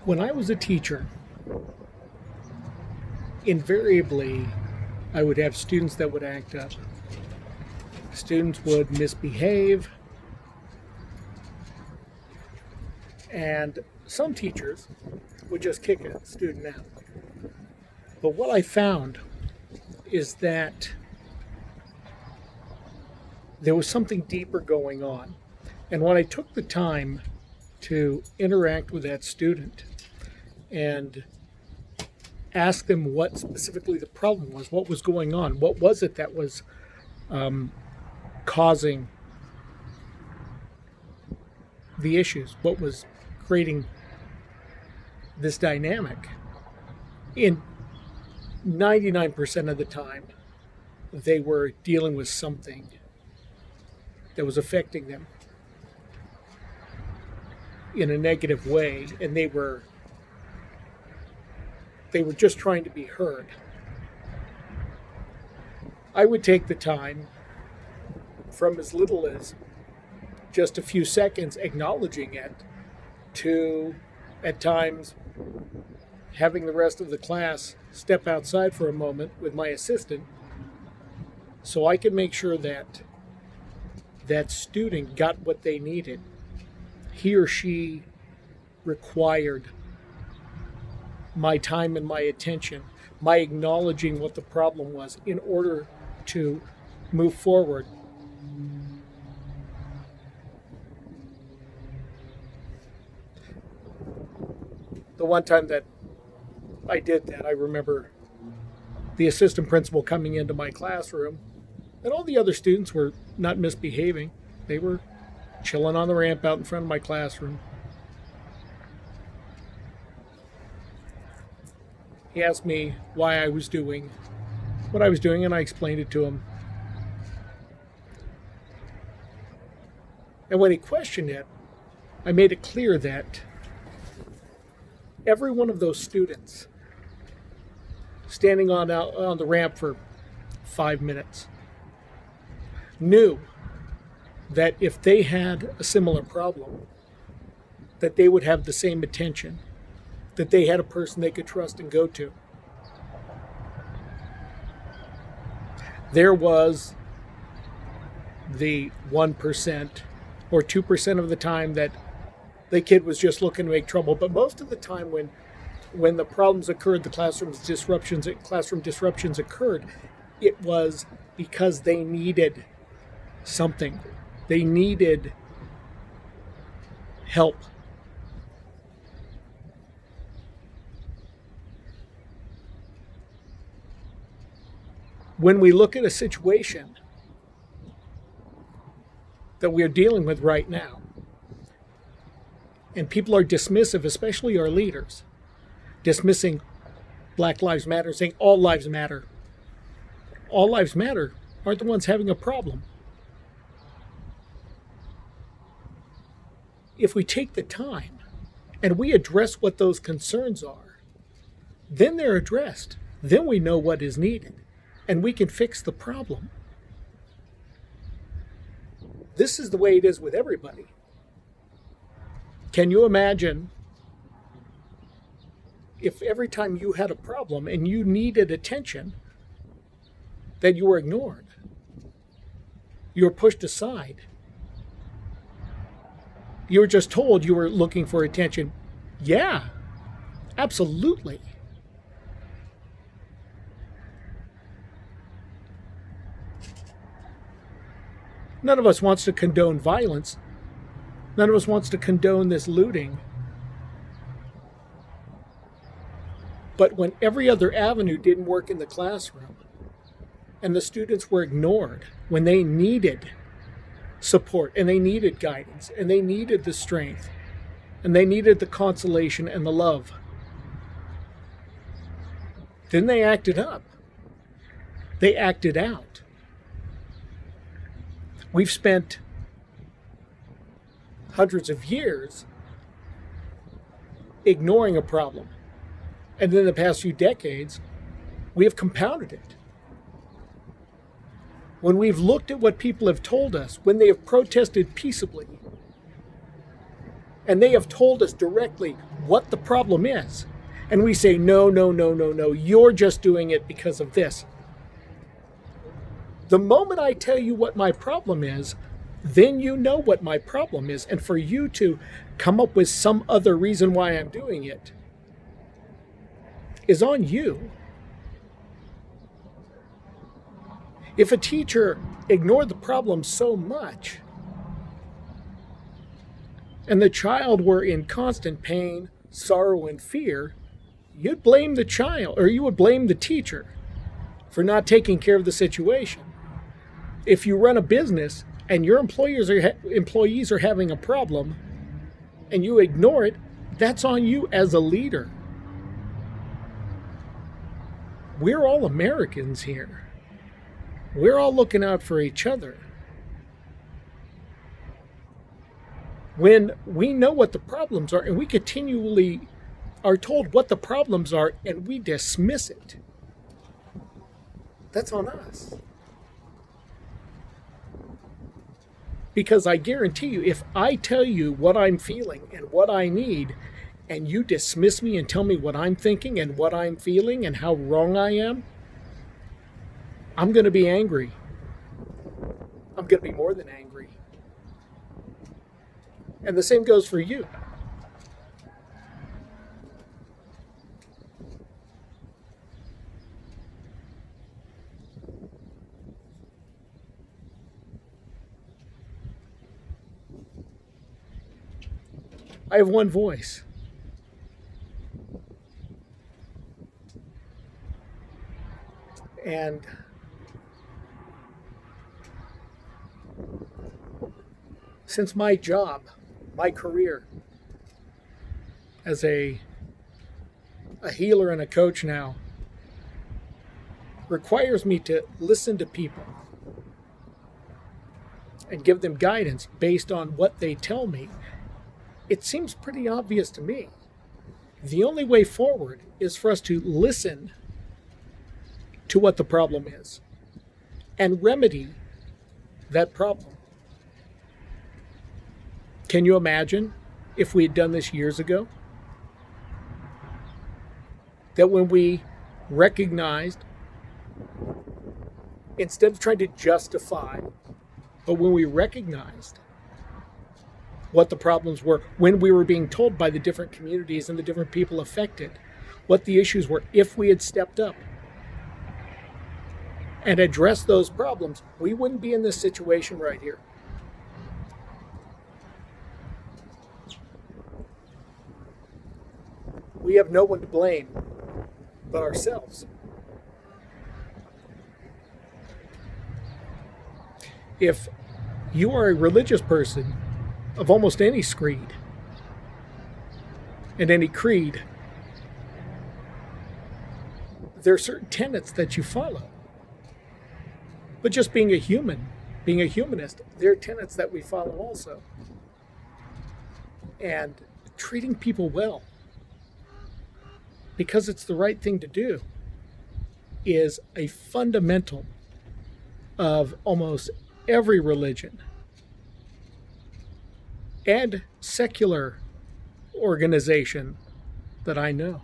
When I was a teacher, invariably I would have students that would act up. Students would misbehave, and some teachers would just kick a student out. But what I found is that there was something deeper going on. And when I took the time to interact with that student and ask them what specifically the problem was, what was going on, what was it that was causing the issues, what was creating this dynamic, in 99% of the time, they were dealing with something that was affecting them in a negative way, and they were just trying to be heard. I would take the time from as little as just a few seconds acknowledging it to, at times, having the rest of the class step outside for a moment with my assistant so I could make sure that that student got what they needed. He or she required my time and my attention, my acknowledging what the problem was in order to move forward. The one time that I did that, I remember the assistant principal coming into my classroom, and all the other students were not misbehaving. They were chilling on the ramp out in front of my classroom. He asked me why I was doing what I was doing, and I explained it to him. And when he questioned it, I made it clear that every one of those students standing on the ramp for 5 minutes knew that if they had a similar problem, that they would have the same attention, that they had a person they could trust and go to. There was the 1% or 2% of the time that the kid was just looking to make trouble, but most of the time when the problems occurred, the classroom disruptions occurred, it was because they needed something. They needed help. When we look at a situation that we are dealing with right now, and people are dismissive, especially our leaders, dismissing Black Lives Matter, saying all lives matter. All lives matter aren't the ones having a problem. If we take the time and we address what those concerns are, then they're addressed. Then we know what is needed, and we can fix the problem. This is the way it is with everybody. Can you imagine if every time you had a problem and you needed attention, that you were ignored, you were pushed aside, you were just told you were looking for attention? Yeah, absolutely. None of us wants to condone violence. None of us wants to condone this looting. But when every other avenue didn't work in the classroom, and the students were ignored when they needed support, and they needed guidance, and they needed the strength, and they needed the consolation and the love, then they acted up. They acted out. We've spent hundreds of years ignoring a problem. And then in the past few decades, we have compounded it. When we've looked at what people have told us, when they have protested peaceably, And they have told us directly what the problem is. And we say, no, no, no, no, no, you're just doing it because of this. The moment I tell you what my problem is, then you know what my problem is. And for you to come up with some other reason why I'm doing it is on you. If a teacher ignored the problem so much, and the child were in constant pain, sorrow, and fear, you'd blame the child, or you would blame the teacher for not taking care of the situation. If you run a business and your employees are having a problem and you ignore it, that's on you as a leader. We're all Americans here. We're all looking out for each other. When we know what the problems are and we continually are told what the problems are and we dismiss it, that's on us. Because I guarantee you, if I tell you what I'm feeling and what I need, and you dismiss me and tell me what I'm thinking and what I'm feeling and how wrong I am, I'm going to be angry. I'm going to be more than angry. And the same goes for you. I have one voice. And since my job, my career as a healer and a coach now requires me to listen to people and give them guidance based on what they tell me, it seems pretty obvious to me. The only way forward is for us to listen to what the problem is and remedy that problem. Can you imagine if we had done this years ago? That when we recognized, instead of trying to justify, but when we recognized what the problems were, when we were being told by the different communities and the different people affected what the issues were, if we had stepped up and addressed those problems, we wouldn't be in this situation right here. We have no one to blame but ourselves. If you are a religious person of almost any screed and any creed, there are certain tenets that you follow. But just being a human, being a humanist, there are tenets that we follow also. And treating people well, because it's the right thing to do, is a fundamental of almost every religion and secular organization that I know.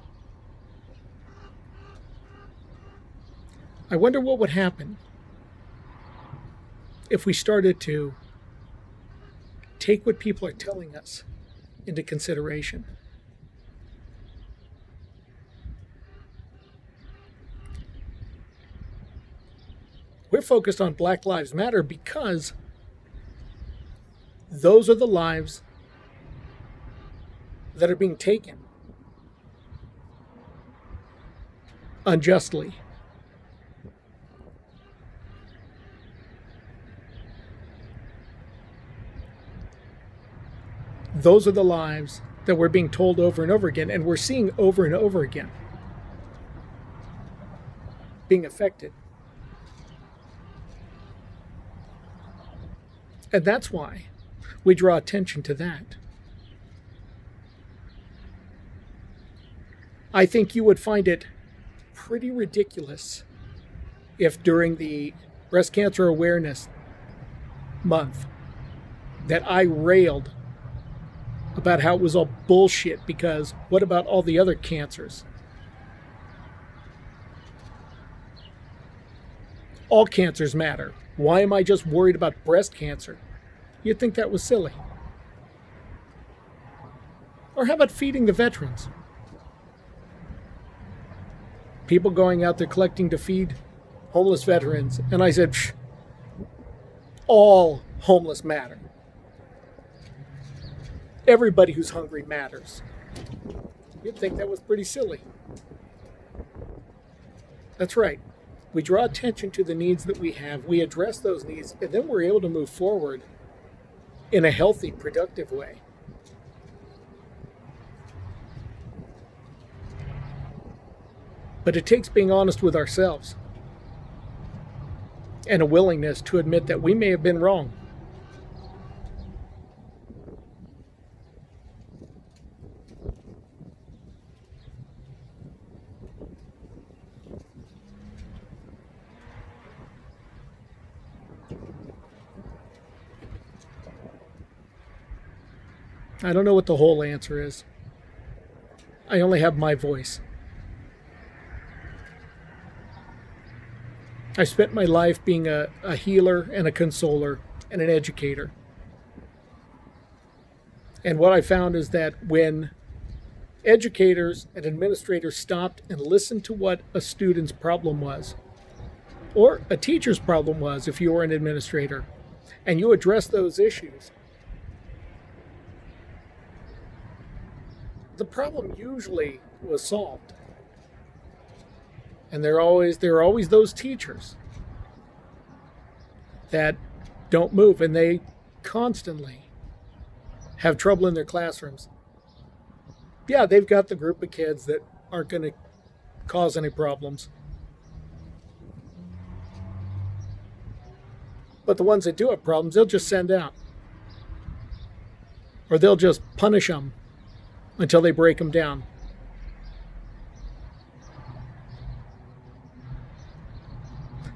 I wonder what would happen if we started to take what people are telling us into consideration. We're focused on Black Lives Matter because those are the lives that are being taken unjustly. Those are the lives that we're being told over and over again, and we're seeing over and over again being affected. And that's why we draw attention to that. I think you would find it pretty ridiculous if during the Breast Cancer Awareness Month that I railed about how it was all bullshit because what about all the other cancers? All cancers matter. Why am I just worried about breast cancer? You'd think that was silly. Or how about feeding the veterans? People going out there collecting to feed homeless veterans. And I said, all homeless matter. Everybody who's hungry matters. You'd think that was pretty silly. That's right. We draw attention to the needs that we have, we address those needs, and then we're able to move forward in a healthy, productive way. But it takes being honest with ourselves and a willingness to admit that we may have been wrong. I don't know what the whole answer is. I only have my voice. I spent my life being a healer and a consoler and an educator. And what I found is that when educators and administrators stopped and listened to what a student's problem was, or a teacher's problem was if you were an administrator, and you addressed those issues, the problem usually was solved. And there are always those teachers that don't move, and they constantly have trouble in their classrooms. Yeah, they've got the group of kids that aren't going to cause any problems. But the ones that do have problems, they'll just send out. Or they'll just punish them until they break them down.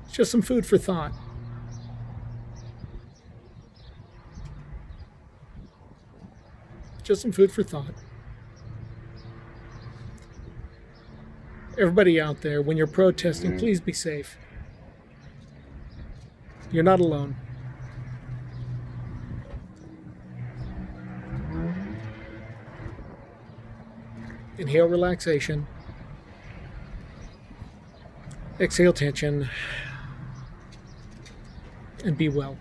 It's just some food for thought. Just some food for thought. Everybody out there, when you're protesting, please be safe. You're not alone. Inhale relaxation. Exhale tension. And be well.